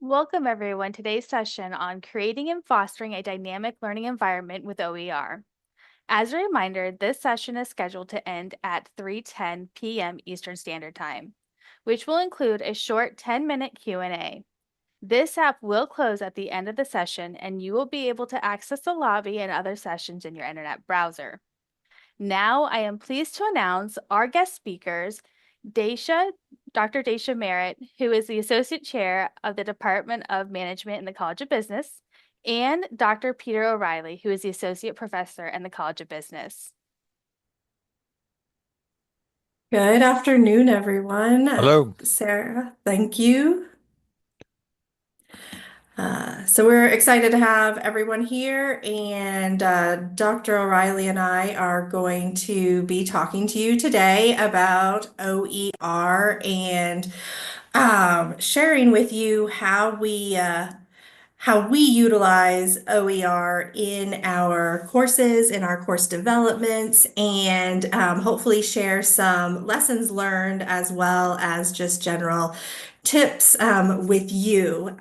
Welcome, everyone, to today's session on creating and fostering a dynamic learning environment with OER. As a reminder, this session is scheduled to end at 3:10 p.m. Eastern Standard Time, which will include a short 10-minute Q&A. This app will close at the end of the session, and you will be able to access the lobby and other sessions in your internet browser. Now, I am pleased to announce our guest speakers, Daisha, Dr. Daisha Merritt, who is the Associate Chair of the Department of Management in the College of Business, and Dr. Peter O'Reilly, who is the Associate Professor in the College of Business. Good afternoon, everyone. Hello. Sarah, thank you. So we're excited to have everyone here, and Dr. O'Reilly and I are going to be talking to you today about OER and sharing with you how we utilize OER in our courses, in our course developments, and hopefully share some lessons learned as well as just general tips with you.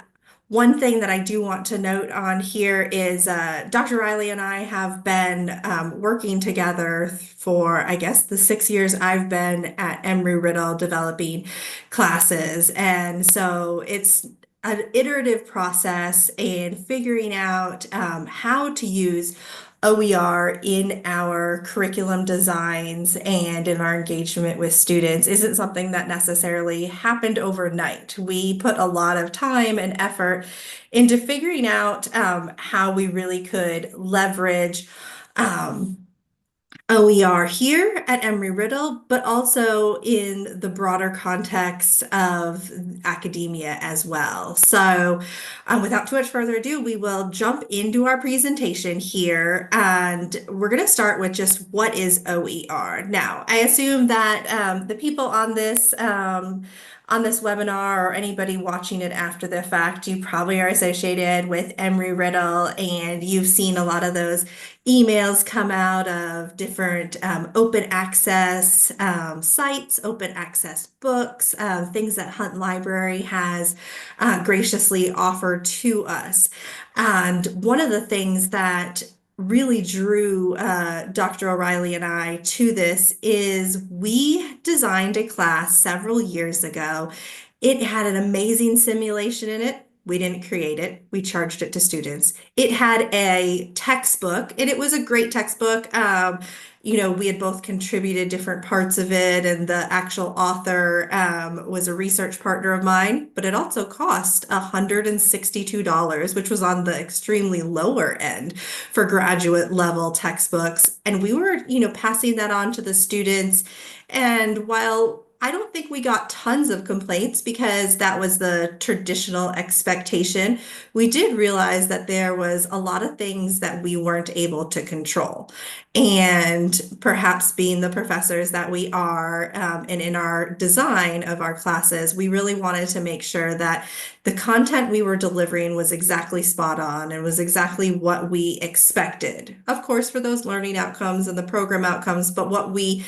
One thing that I do want to note on here is Dr. Riley and I have been working together for, I guess, the 6 years I've been at Embry-Riddle developing classes. And so it's an iterative process and figuring out how to use OER in our curriculum designs and in our engagement with students isn't something that necessarily happened overnight. We put a lot of time and effort into figuring out how we really could leverage um, OER here at Embry-Riddle, but also in the broader context of academia as well. So, without too much further ado, we will jump into our presentation here, and we're going to start with just what is OER. Now, I assume that the people on this webinar or anybody watching it after the fact, you probably are associated with Embry-Riddle, and you've seen a lot of those emails come out of different open access sites, open access books, things that Hunt Library has graciously offered to us. And one of the things that really drew Dr. O'Reilly and I to this is we designed a class several years ago. It had an amazing simulation in it. We didn't create it. We charged it to students. It had a textbook, and it was a great textbook. We had both contributed different parts of it, and the actual author was a research partner of mine, but it also cost $162, which was on the extremely lower end for graduate level textbooks. And we were, passing that on to the students. And while I don't think we got tons of complaints because that was the traditional expectation, we did realize that there was a lot of things that we weren't able to control. And perhaps being the professors that we are, and in our design of our classes, we really wanted to make sure that the content we were delivering was exactly spot on and was exactly what we expected. Of course, for those learning outcomes and the program outcomes, but what we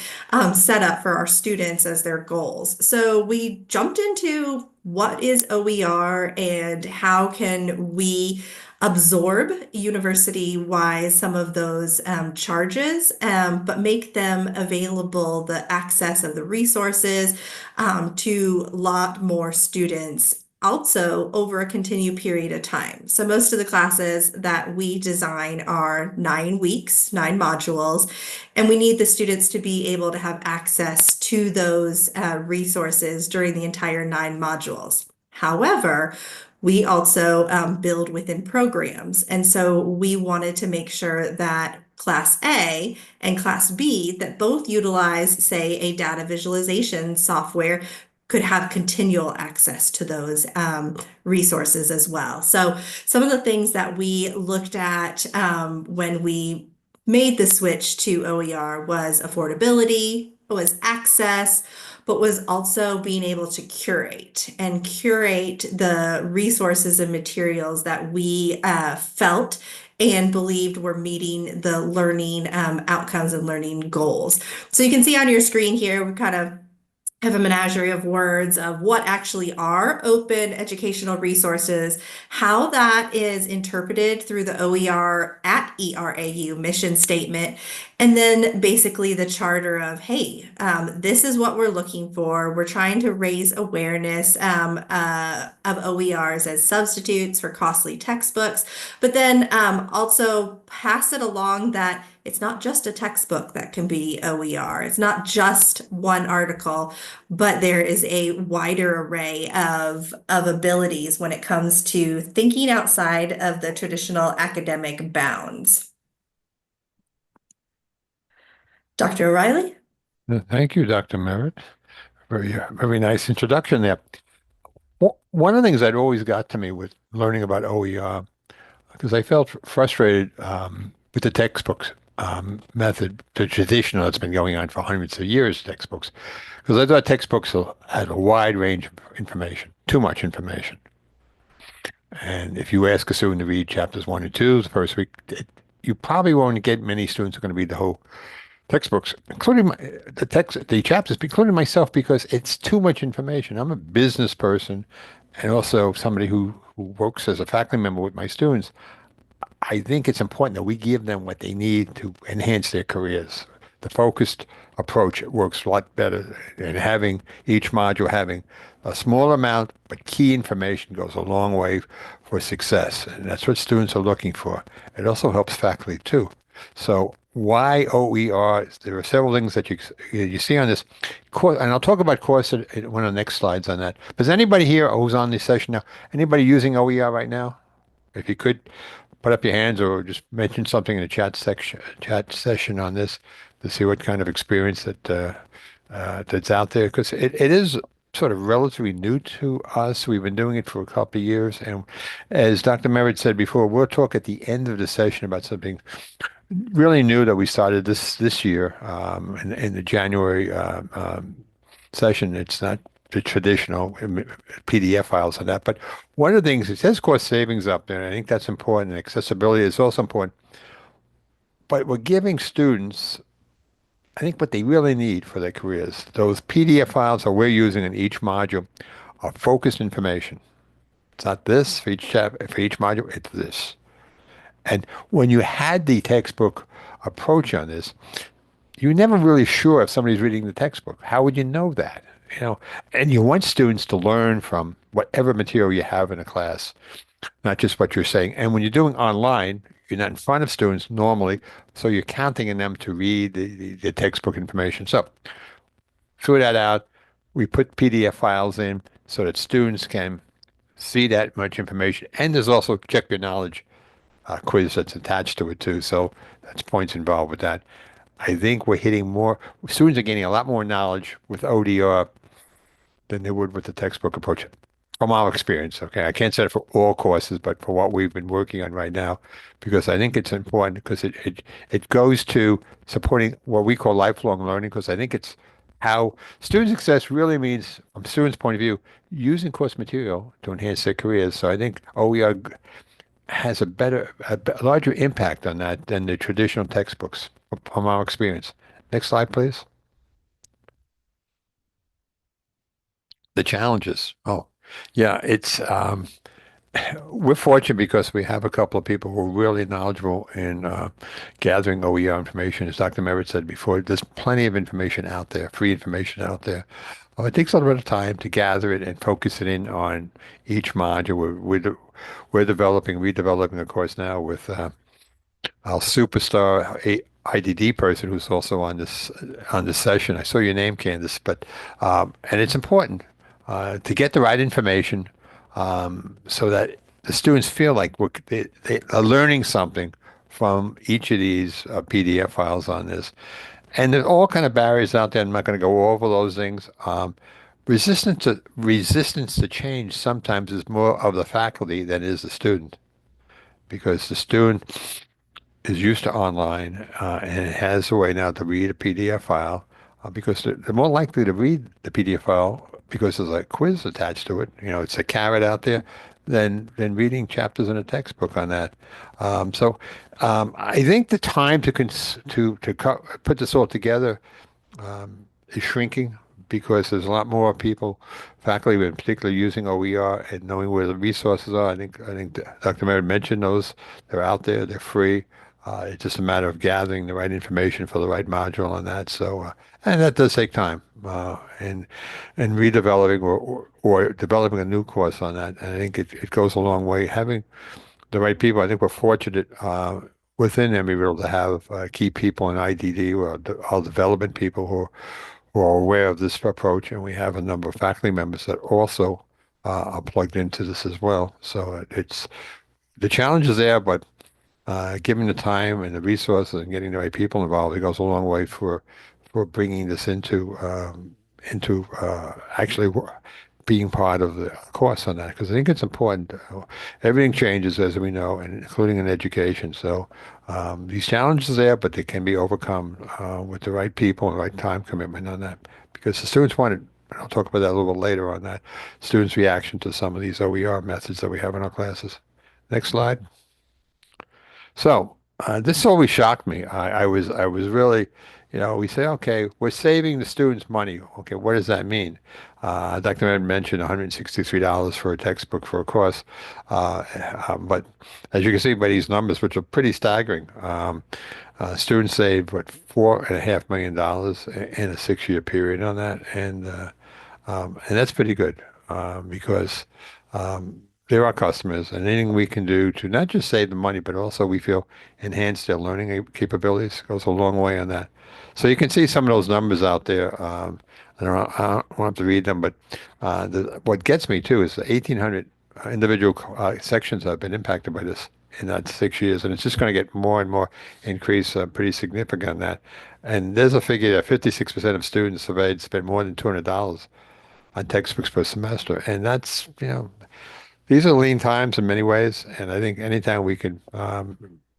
set up for our students as their goals. So we jumped into what is OER and how can we absorb university-wide some of those charges, but make them available, the access of the resources to a lot more students also over a continued period of time. So most of the classes that we design are 9 weeks, 9 modules, and we need the students to be able to have access to those resources during the entire 9 modules. However, we also build within programs. And so we wanted to make sure that Class A and Class B, that both utilize, say, a data visualization software, could have continual access to those resources as well. So some of the things that we looked at when we made the switch to OER was affordability, was access, but was also being able to curate the resources and materials that we felt and believed were meeting the learning outcomes and learning goals. So you can see on your screen here, we kind of have a menagerie of words of what actually are open educational resources, how that is interpreted through the OER at ERAU mission statement, and then basically the charter of, hey, this is what we're looking for. We're trying to raise awareness of OERs as substitutes for costly textbooks, but then also pass it along that it's not just a textbook that can be OER. It's not just one article, but there is a wider array of abilities when it comes to thinking outside of the traditional academic bounds. Dr. O'Reilly? Thank you, Dr. Merritt. Very nice introduction there. One of the things that always got to me with learning about OER, because I felt frustrated with the textbooks method, the traditional that's been going on for hundreds of years, textbooks, because I thought textbooks had a wide range of information, too much information. And if you ask a student to read chapters 1 and 2 the first week, you probably won't get many students who are going to read the whole textbooks, including the chapters, including myself, because it's too much information. I'm a business person and also somebody who works as a faculty member with my students. I think it's important that we give them what they need to enhance their careers. The focused approach works a lot better, and having each module having a small amount but key information goes a long way for success, and that's what students are looking for. It also helps faculty too. So why OER? There are several things that you see on this course, and I'll talk about course at one of the next slides on that. But is anybody here who's on this session now? Anybody using OER right now? If you could put up your hands or just mention something in the chat session on this to see what kind of experience that's out there, because it is sort of relatively new to us. We've been doing it for a couple of years, and as Dr. Merritt said before, we'll talk at the end of the session about something really new that we started this year in the January session. It's not the traditional PDF files and that, but one of the things, it says cost savings up there, and I think that's important, and accessibility is also important. But we're giving students, I think, what they really need for their careers. Those PDF files that we're using in each module are focused information. It's not this for for each module, it's this. And when you had the textbook approach on this, you're never really sure if somebody's reading the textbook. How would you know that? And you want students to learn from whatever material you have in a class, not just what you're saying. And when you're doing online, you're not in front of students normally, so you're counting on them to read the textbook information. So through that out, we put PDF files in so that students can see that much information. And there's also check your knowledge quiz that's attached to it too. So that's points involved with that. I think we're hitting more, students are gaining a lot more knowledge with ODR than they would with the textbook approach from our experience. Okay. I can't say it for all courses, but for what we've been working on right now, because I think it's important because it goes to supporting what we call lifelong learning, because I think it's how student success really means, from students' point of view, using course material to enhance their careers. So I think OER has a larger impact on that than the traditional textbooks from our experience. Next slide, please. The challenges. Oh, yeah, we're fortunate because we have a couple of people who are really knowledgeable in gathering OER information. As Dr. Merritt said before, there's plenty of information out there, free information out there. It takes a little bit of time to gather it and focus it in on each module. We're redeveloping a course now with our superstar IDD person who's also on this session. I saw your name, Candace, but and it's important to get the right information so that the students feel like they are learning something from each of these PDF files on this. And there's all kind of barriers out there. I'm not going to go over those things. Resistance to change sometimes is more of the faculty than is the student, because the student is used to online and it has a way now to read a PDF file because they're more likely to read the PDF file because there's a quiz attached to it. It's a carrot out there than reading chapters in a textbook on that. I think the time to put this all together is shrinking because there's a lot more people, faculty in particular, using OER and knowing where the resources are. I think Dr. Merritt mentioned those. They're out there. They're free. It's just a matter of gathering the right information for the right module on that. So, and that does take time, and redeveloping or developing a new course on that. And I think it goes a long way. Having the right people. I think we're fortunate within Embry-Riddle to have key people in IDD or all development people who are aware of this approach, and we have a number of faculty members that also are plugged into this as well. So it's the challenge is there, but giving the time and the resources and getting the right people involved, it goes a long way for bringing this into actually being part of the course on that, because I think it's important. Everything changes, as we know, and including in education. So these challenges are there, but they can be overcome with the right people and the right time commitment on that. Because the students wanted, and I'll talk about that a little bit later on that, students' reaction to some of these OER methods that we have in our classes. Next slide. So this always shocked me. I was really, we say, okay, we're saving the students money. Okay, what does that mean? Dr. Merritt mentioned $163 for a textbook for a course, but as you can see by these numbers, which are pretty staggering, students save what $4.5 million in a 6-year period on that, and that's pretty good because. They're our customers, and anything we can do to not just save them money, but also we feel enhance their learning capabilities goes a long way on that. So you can see some of those numbers out there. I don't have to read them, but what gets me too is the 1,800 individual sections that have been impacted by this in that 6 years, and it's just going to get more and more increase, pretty significant on that. And there's a figure that 56% of students surveyed spend more than $200 on textbooks per semester, and that's these are lean times in many ways, and I think anytime we can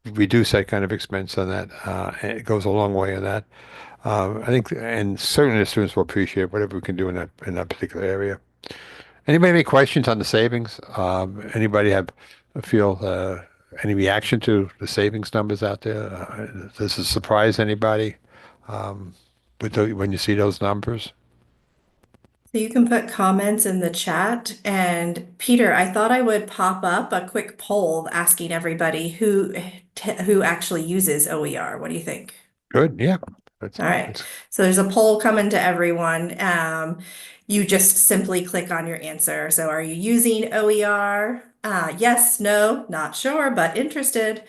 reduce that kind of expense on that, it goes a long way in that. I think, and certainly the students will appreciate whatever we can do in that particular area. Anybody have any questions on the savings? Anybody have feel any reaction to the savings numbers out there? Does it surprise anybody when you see those numbers? So you can put comments in the chat. And Peter, I thought I would pop up a quick poll asking everybody who actually uses OER. What do you think? Good, yeah. All right. So there's a poll coming to everyone. You just simply click on your answer. So are you using OER? Yes, no, not sure, but interested.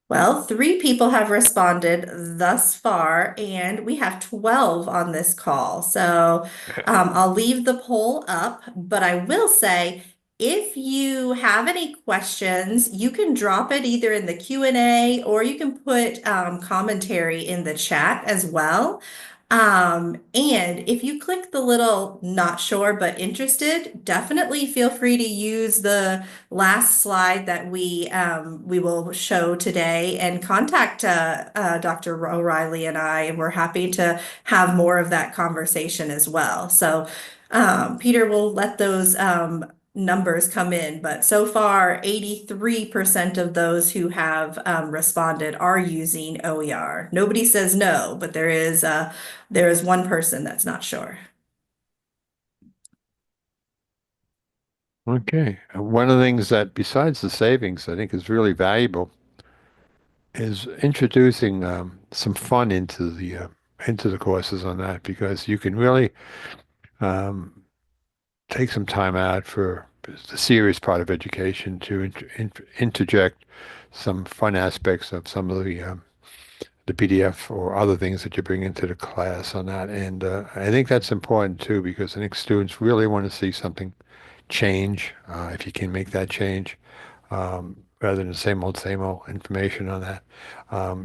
Well, 3 people have responded thus far, and we have 12 on this call. So I'll leave the poll up, but I will say if you have any questions, you can drop it either in the Q&A or you can put commentary in the chat as well. And if you click the little not sure but interested, definitely feel free to use the last slide that we will show today and contact Dr. O'Reilly and I, and we're happy to have more of that conversation as well. So Peter will let those numbers come in, but so far 83% of those who have responded are using OER. Nobody says no, but there is one person that's not sure. Okay. One of the things that, besides the savings, I think is really valuable is introducing some fun into the courses on that, because you can really um, take some time out for the serious part of education to interject some fun aspects of some of the PDF or other things that you bring into the class on that. And I think that's important too, because I think students really want to see something change, if you can make that change, rather than the same old information on that.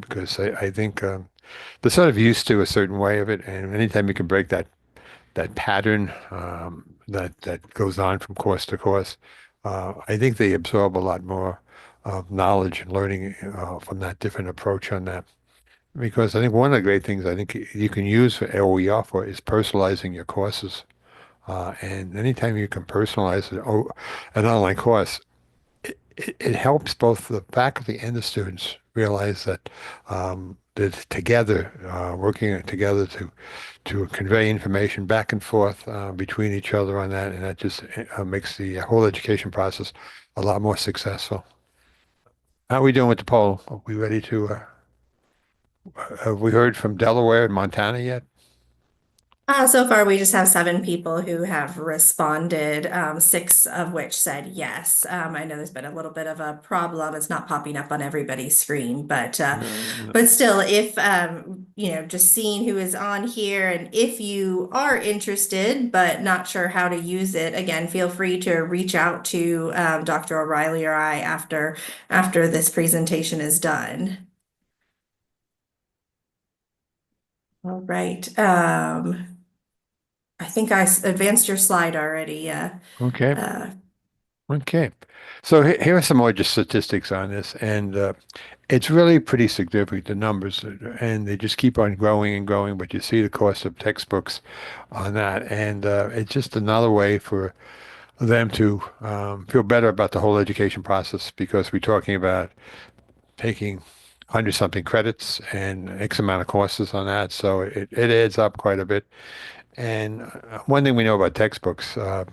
Because I think they're sort of used to a certain way of it, and anytime you can break that pattern that goes on from course to course, I think they absorb a lot more of knowledge and learning from that different approach on that. Because I think one of the great things I think you can use for OER for is personalizing your courses. And anytime you can personalize an online course, it helps both the faculty and the students realize that they're together, working together to convey information back and forth between each other on that, and that just makes the whole education process a lot more successful. How are we doing with the poll? Are we ready to? Have we heard from Delaware and Montana yet? So far, we just have 7 people who have responded, 6 of which said yes. I know there's been a little bit of a problem. It's not popping up on everybody's screen, but No. but still, if just seeing who is on here, and if you are interested but not sure how to use it, again, feel free to reach out to Dr. O'Reilly or I after this presentation is done. All right. I think I advanced your slide already. Okay. Uh, Okay. So here are some more just statistics on this, and it's really pretty significant, the numbers, and they just keep on growing and growing, but you see the cost of textbooks on that, and it's just another way for them to feel better about the whole education process because we're talking about taking 100-something credits and X amount of courses on that, so it adds up quite a bit. And one thing we know about textbooks, for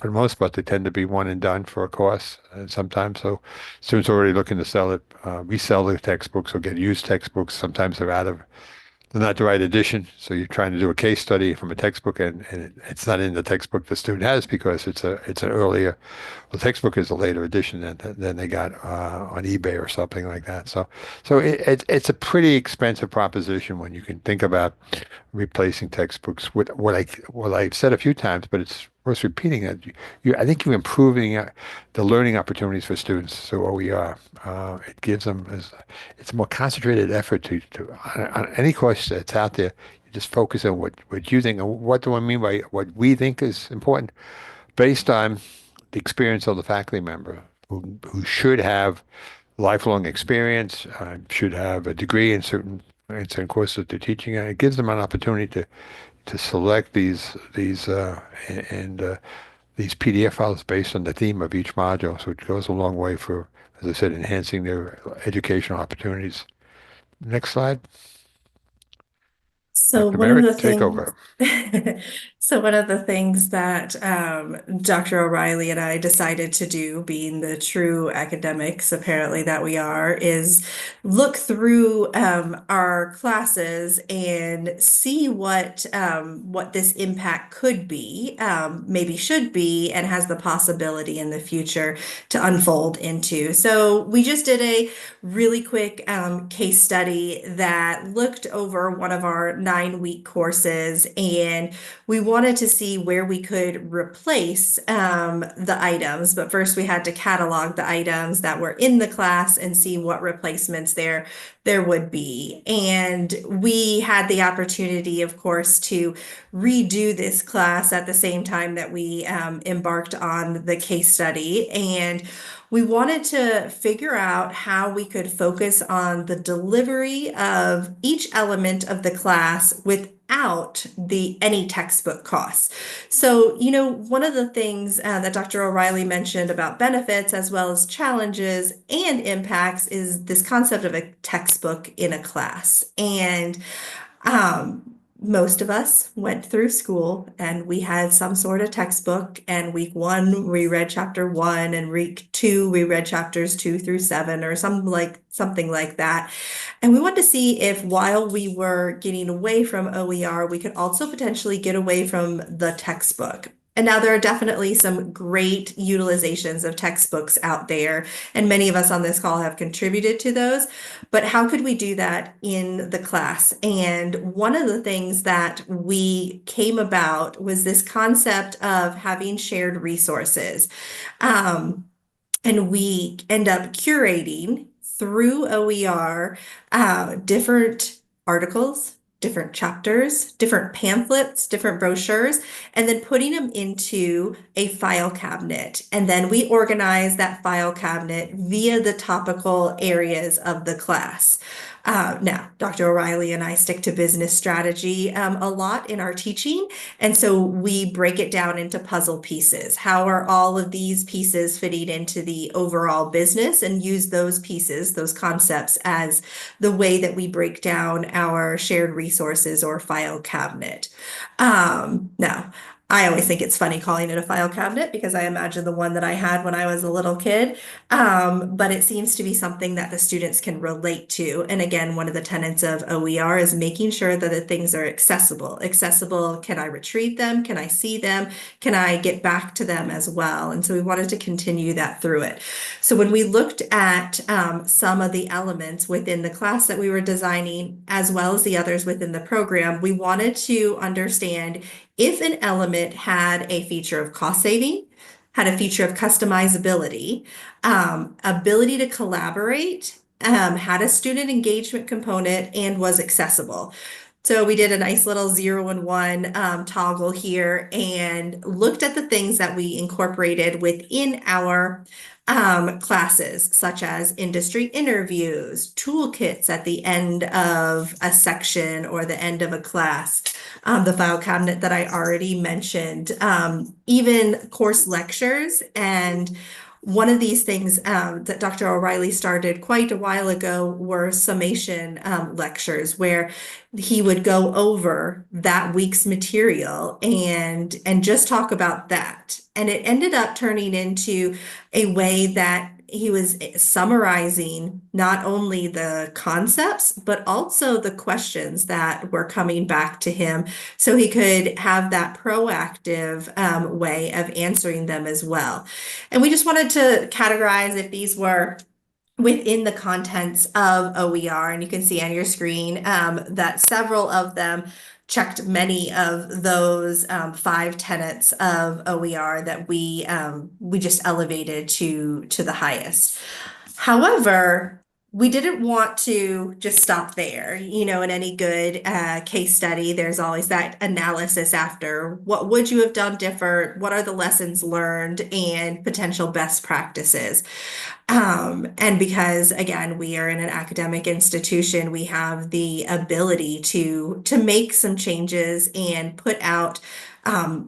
the most part, they tend to be one and done for a course sometimes. So students are already looking to sell it, resell their textbooks or get used textbooks. Sometimes they're not the right edition. So you're trying to do a case study from a textbook and it's not in the textbook the student has because it's an earlier, the textbook is a later edition than they got on eBay or something like that. So it's a pretty expensive proposition when you can think about replacing textbooks with what I've said a few times, but it's worth repeating that I think you're improving the learning opportunities for students. So OER, it gives them it's a more concentrated effort on any course that's out there. You just focus on what you think. And what do I mean by what we think is important, based on the experience of the faculty member who should have lifelong experience, should have a degree in certain courses that they're teaching. And it gives them an opportunity to select and these PDF files based on the theme of each module. So it goes a long way for, as I said, enhancing their educational opportunities. Next slide. So Dr. one of the Merritt, take things, over. so one of the things that Dr. O'Reilly and I decided to do, being the true academics apparently that we are, is look through our classes and see what this impact could be, maybe should be, and has the possibility in the future to unfold into. So we just did a really quick case study that looked over one of our 9-week courses, and we wanted to see where we could replace the items. But first, we had to catalog the items that were in the class and see what replacements there would be. And we had the opportunity, of course, to redo this class at the same time that we embarked on the case study. And we wanted to figure out how we could focus on the delivery of each element of the class without any textbook costs. So, one of the things that Dr. O'Reilly mentioned about benefits as well as challenges and impacts is this concept of a textbook in a class. And most of us went through school and we had some sort of textbook, and week 1 we read chapter 1 and week 2 we read chapters 2 through 7 or something like that. And we wanted to see if, while we were getting away from OER, we could also potentially get away from the textbook. And now there are definitely some great utilizations of textbooks out there, and many of us on this call have contributed to those. But how could we do that in the class? And one of the things that we came about was this concept of having shared resources. And we end up curating through OER different articles, different chapters, different pamphlets, different brochures, and then putting them into a file cabinet. And then we organize that file cabinet via the topical areas of the class. Now, Dr. O'Reilly and I stick to business strategy a lot in our teaching. And so we break it down into puzzle pieces. How are all of these pieces fitting into the overall business, and use those pieces, those concepts, as the way that we break down our shared resources or file cabinet. Now, I always think it's funny calling it a file cabinet because I imagine the one that I had when I was a little kid. But it seems to be something that the students can relate to. And again, one of the tenets of OER is making sure that the things are accessible. Accessible, can I retrieve them? Can I see them? Can I get back to them as well? And so we wanted to continue that through it. So when we looked at some of the elements within the class that we were designing, as well as the others within the program, we wanted to understand if an element had a feature of cost saving, had a feature of customizability, ability to collaborate, had a student engagement component, and was accessible. So we did a nice little 0 and 1 toggle here and looked at the things that we incorporated within our classes, such as industry interviews, toolkits at the end of a section or the end of a class, the file cabinet that I already mentioned, even course lectures. And one of these things that Dr. O'Reilly started quite a while ago were summation lectures, where he would go over that week's material and just talk about that. And it ended up turning into a way that he was summarizing not only the concepts, but also the questions that were coming back to him, so he could have that proactive way of answering them as well. And we just wanted to categorize if these were within the contents of OER. And you can see on your screen that several of them checked many of those 5 tenets of OER that we just elevated to the highest. However, we didn't want to just stop there. You know, in any good case study, there's always that analysis after. What would you have done different? What are the lessons learned and potential best practices? And because, again, we are in an academic institution, we have the ability to make some changes and put out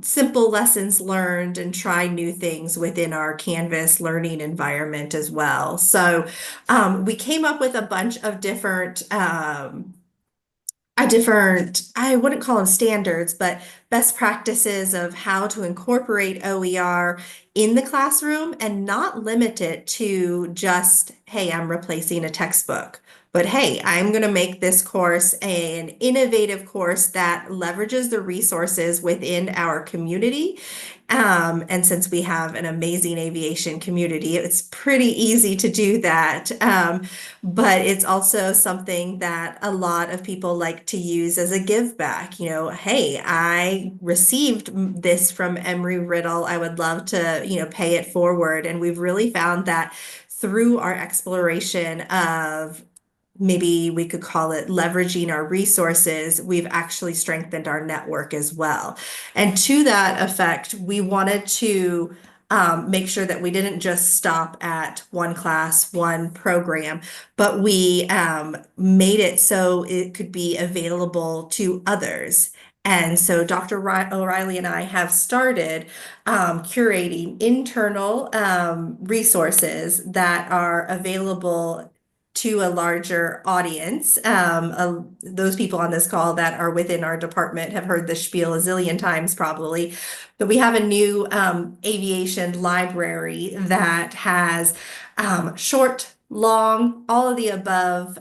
simple lessons learned and try new things within our Canvas learning environment as well. So we came up with a bunch of different I wouldn't call them standards, but best practices of how to incorporate OER in the classroom and not limit it to just, hey, I'm replacing a textbook. But hey, I'm going to make this course an innovative course that leverages the resources within our community. And since we have an amazing aviation community, it's pretty easy to do that. But it's also something that a lot of people like to use as a give back. You know, hey, I received this from Embry-Riddle. I would love to, pay it forward. And we've really found that through our exploration of, maybe we could call it leveraging our resources, we've actually strengthened our network as well. And to that effect, we wanted to make sure that we didn't just stop at one class, one program, but we made it so it could be available to others. And so Dr. O'Reilly and I have started curating internal resources that are available to a larger audience. Those people on this call that are within our department have heard the spiel a zillion times probably, but we have a new aviation library that has short, long, all of the above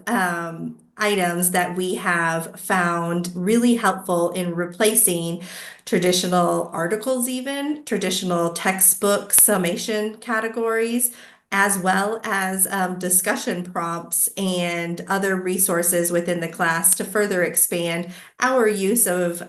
items that we have found really helpful in replacing traditional articles, even traditional textbook summation categories, as well as discussion prompts and other resources within the class to further expand our use of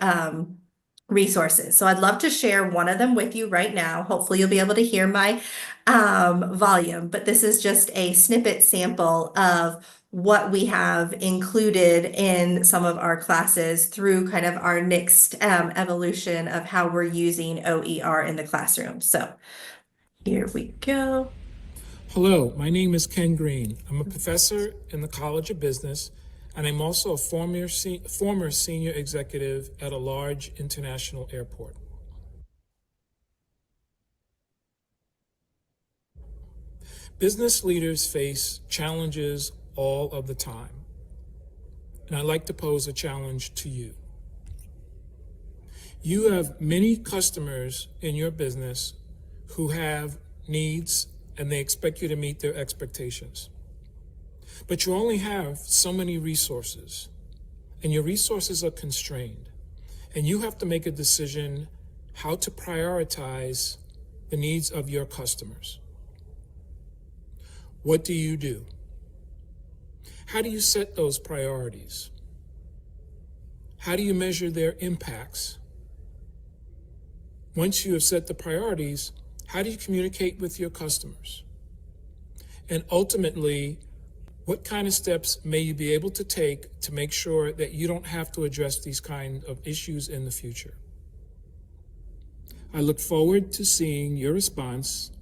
resources. So I'd love to share one of them with you right now. Hopefully you'll be able to hear my volume, but this is just a snippet sample of what we have included in some of our classes through kind of our next evolution of how we're using OER in the classroom. So here we go. Hello, my name is Ken Green. I'm a professor in the College of Business, and I'm also a former senior executive at a large international airport. Business leaders face challenges all of the time, and I'd like to pose a challenge to you. You have many customers in your business who have needs and they expect you to meet their expectations. But you only have so many resources, and your resources are constrained. And you have to make a decision how to prioritize the needs of your customers. What do you do? How do you set those priorities? How do you measure their impacts? Once you have set the priorities, how do you communicate with your customers? And ultimately, what kind of steps may you be able to take to make sure that you don't have to address these kind of issues in the future? I look forward to seeing your response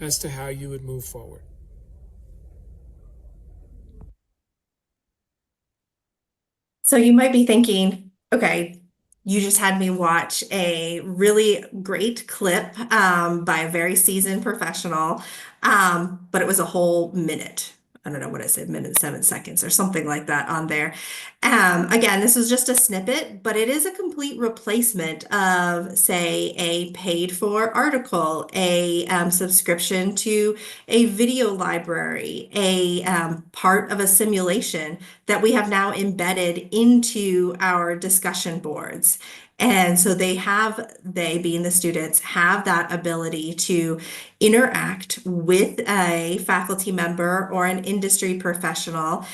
as to how you would move forward. So you might be thinking, okay, you just had me watch a really great clip by a very seasoned professional, but it was a whole minute. I don't know what I said, minute, 7 seconds or something like that on there. Again, this is just a snippet, but it is a complete replacement of, say, a paid for article, a subscription to a video library, a part of a simulation that we have now embedded into our discussion boards. And so they being the students, have that ability to interact with a faculty member or an industry professional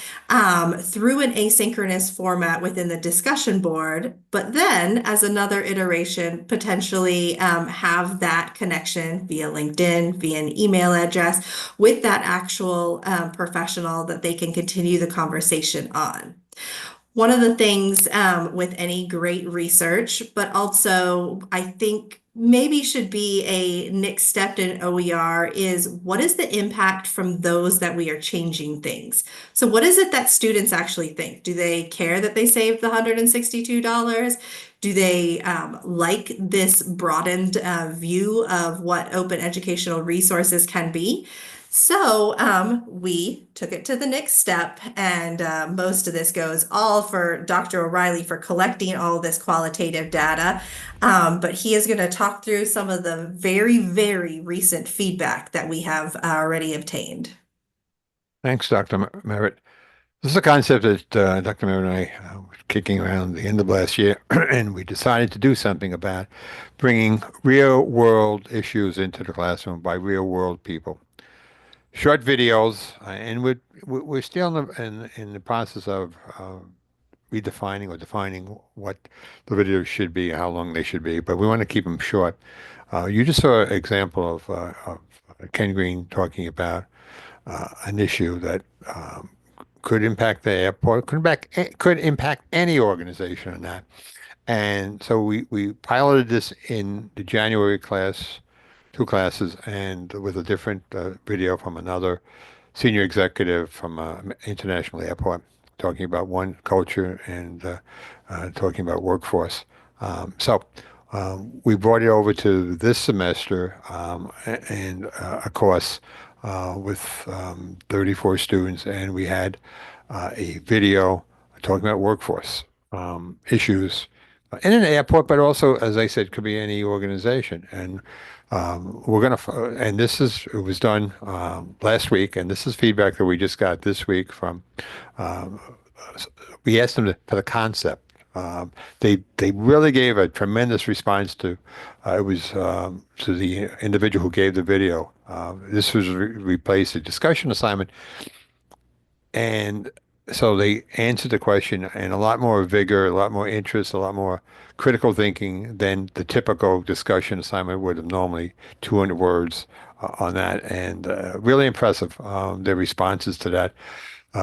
through an asynchronous format within the discussion board, but then as another iteration, potentially have that connection via LinkedIn, via an email address with that actual professional that they can continue the conversation on. One of the things with any great research, but also I think maybe should be a next step in OER, is what is the impact from those that we are changing things? So what is it that students actually think? Do they care that they saved the $162? Do they like this broadened view of what open educational resources can be? So we took it to the next step, and most of this goes all for Dr. O'Reilly for collecting all this qualitative data. But he is going to talk through some of the very, very recent feedback that we have already obtained. Thanks, Dr. Merritt. This is a concept that Dr. Merritt and I were kicking around the end of last year, and we decided to do something about bringing real-world issues into the classroom by real-world people. Short videos, and we're still in the process of redefining or defining what the videos should be, how long they should be, but we want to keep them short. You just saw an example of Ken Green talking about an issue that could impact the airport, could impact any organization in that. And so we piloted this in the January class, 2 classes, and with a different video from another senior executive from an international airport, talking about one culture and talking about workforce. We brought it over to this semester and a course with 34 students, and we had a video talking about workforce issues in an airport, but also, as I said, could be any organization. And and it was done last week, and this is feedback that we just got this week from, we asked them for the concept. They really gave a tremendous response to, it was to the individual who gave the video. This was replaced a discussion assignment, and so they answered the question in a lot more vigor, a lot more interest, a lot more critical thinking than the typical discussion assignment would have normally, 200 words on that, and really impressive, their responses to that.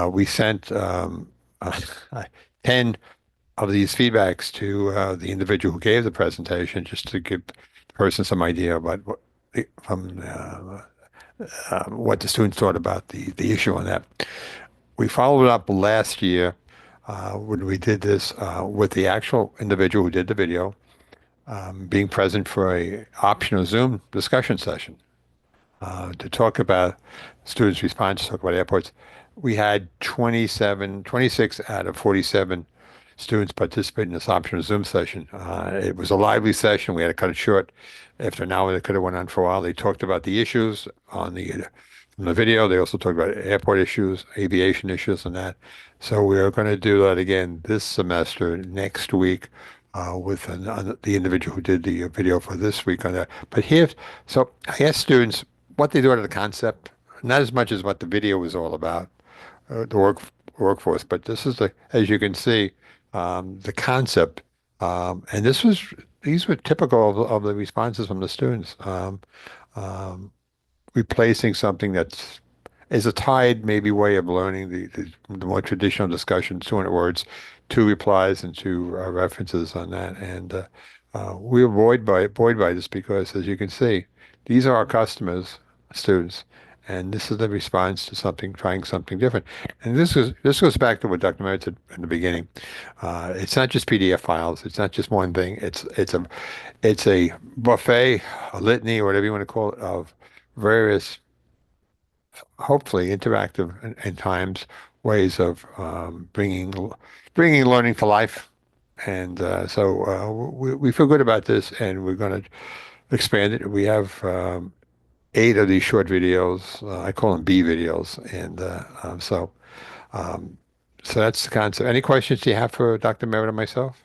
We sent 10 of these feedbacks to the individual who gave the presentation, just to give the person some idea about what the students thought about the issue on that. We followed up last year when we did this with the actual individual who did the video, being present for a optional Zoom discussion session to talk about students' response, talk about airports. We had 26 out of 47 students participate in this optional Zoom session. It was a lively session. We had to cut it short. After an hour, it could have went on for a while. They talked about the issues on the video. They also talked about airport issues, aviation issues, and that. So we are going to do that again this semester, next week, with the individual who did the video for this week on that. But here, so I asked students what they do out of the concept, not as much as what the video was all about, the workforce. But this is as you can see, the concept, and these were typical of the responses from the students. Um, Replacing something that's is a tied maybe way of learning the more traditional discussions, 200 words, two replies and two references on that. And we avoid buoyed by this because, as you can see, these are our customers, students, and this is the response to something, trying something different. And this goes back to what Dr. Merritt said in the beginning. It's not just PDF files. It's not just one thing. It's a buffet, a litany, or whatever you want to call it, of various, hopefully interactive and times ways of bringing learning to life. And we feel good about this, and we're going to expand it. We have 8 of these short videos. I call them B videos, and um, so that's the concept. Any questions you have for Dr. Merritt and myself?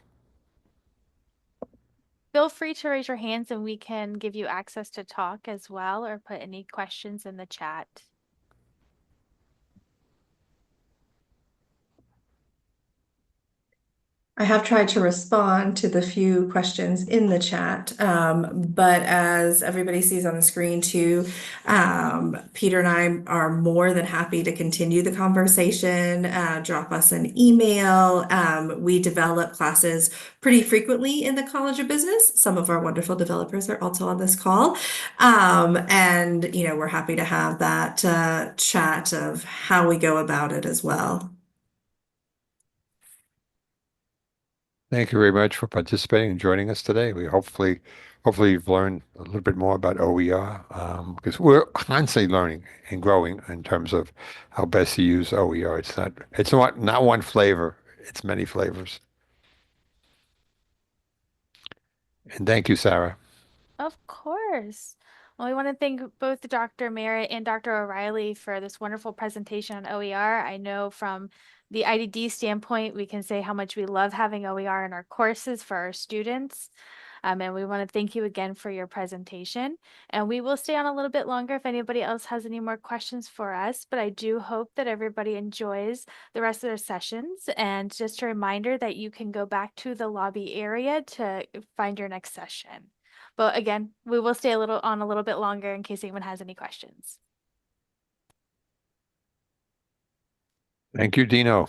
Feel free to raise your hands and we can give you access to talk as well, or put any questions in the chat. I have tried to respond to the few questions in the chat, but as everybody sees on the screen too, Peter and I are more than happy to continue the conversation. Drop us an email. We develop classes pretty frequently in the College of Business. Some of our wonderful developers are also on this call. And we're happy to have that chat of how we go about it as well. Thank you very much for participating and joining us today. Hopefully you've learned a little bit more about OER, because we're constantly learning and growing in terms of how best to use OER. It's not one flavor, it's many flavors. And thank you, Sarah. Of course. Well, we want to thank both Dr. Merritt and Dr. O'Reilly for this wonderful presentation on OER. I know from the IDD standpoint, we can say how much we love having OER in our courses for our students. And we want to thank you again for your presentation. And we will stay on a little bit longer if anybody else has any more questions for us. But I do hope that everybody enjoys the rest of their sessions. And just a reminder that you can go back to the lobby area to find your next session. But again, we will stay a little bit longer in case anyone has any questions. Thank you, Dino.